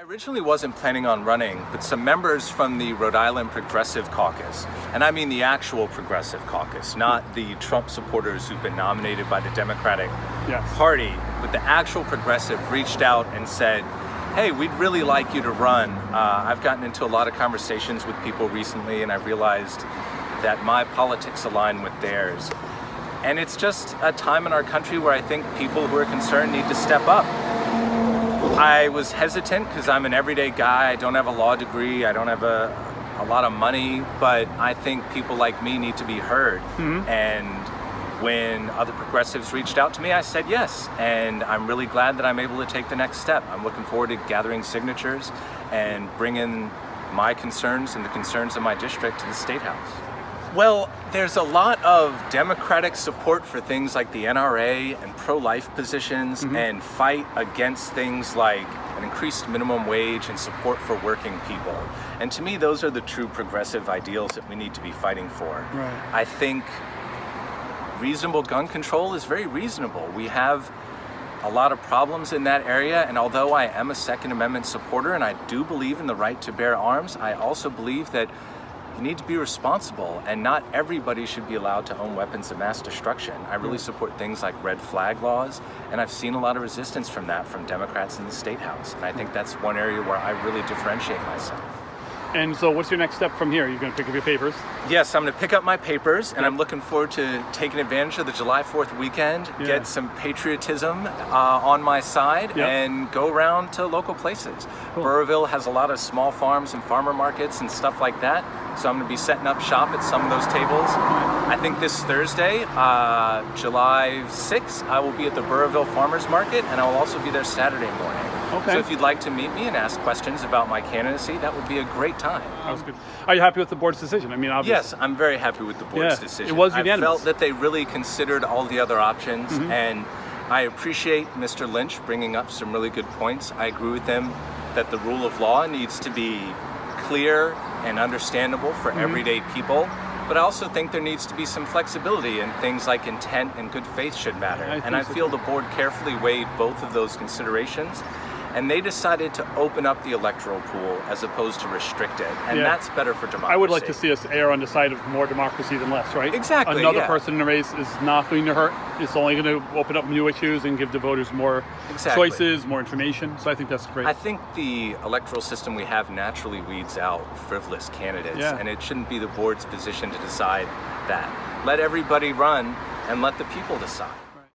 originally wasn't planning on running, but some members from the Rhode Island Progressive Caucus, and I mean the actual Progressive Caucus, not the Trump supporters who've been nominated by the Democratic Party, but the actual Progressive reached out and said, hey, we'd really like you to run. I've gotten into a lot of conversations with people recently, and I realized that my politics align with theirs. And it's just a time in our country where I think people who are concerned need to step up. I was hesitant because I'm an everyday guy. I don't have a law degree. I don't have a lot of money, but I think people like me need to be heard. And when other progressives reached out to me, I said yes. And I'm really glad that I'm able to take the next step. I'm looking forward to gathering signatures and bringing my concerns and the concerns of my district to the State House. Well, there's a lot of Democratic support for things like the NRA and pro-life positions and fight against things like an increased minimum wage and support for working people. And to me, those are the true progressive ideals that we need to be fighting for. I think reasonable gun control is very reasonable. We have a lot of problems in that area, and although I am a Second Amendment supporter and I do believe in the right to bear arms, I also believe that you need to be responsible, and not everybody should be allowed to own weapons of mass destruction. I really support things like red flag laws, and I've seen a lot of resistance from that from Democrats in the State House. And I think that's one area where I really differentiate myself. And so what's your next step from here? You're going to pick up your papers? Yes, I'm going to pick up my papers, and I'm looking forward to taking advantage of the July 4th weekend, get some patriotism on my side, and go around to local places. Burrowville has a lot of small farms and farmer markets and stuff like that, so I'm going to be setting up shop at some of those tables. I think this Thursday, July 6th, I will be at the Burrowville Farmers Market, and I will also be there Saturday morning. So if you'd like to meet me and ask questions about my candidacy, that would be a great time. That was good. Are you happy with the board's decision? I mean, obviously. Yes, I'm very happy with the board's decision. It was unanimous. I felt that they really considered all the other options, and I appreciate Mr. Lynch bringing up some really good points. I agree with him that the rule of law needs to be clear and understandable for everyday people. But I also think there needs to be some flexibility, and things like intent and good faith should matter. And I feel the board carefully weighed both of those considerations, and they decided to open up the electoral pool as opposed to restrict it. And that's better for democracy. I would like to see us err on the side of more democracy than less, right? Exactly. Another person in the race is not going to hurt. It's only going to open up new issues and give the voters more choices, more information. So I think that's great. I think the electoral system we have naturally weeds out frivolous candidates, and it shouldn't be the board's position to decide that. Let everybody run and let the people decide.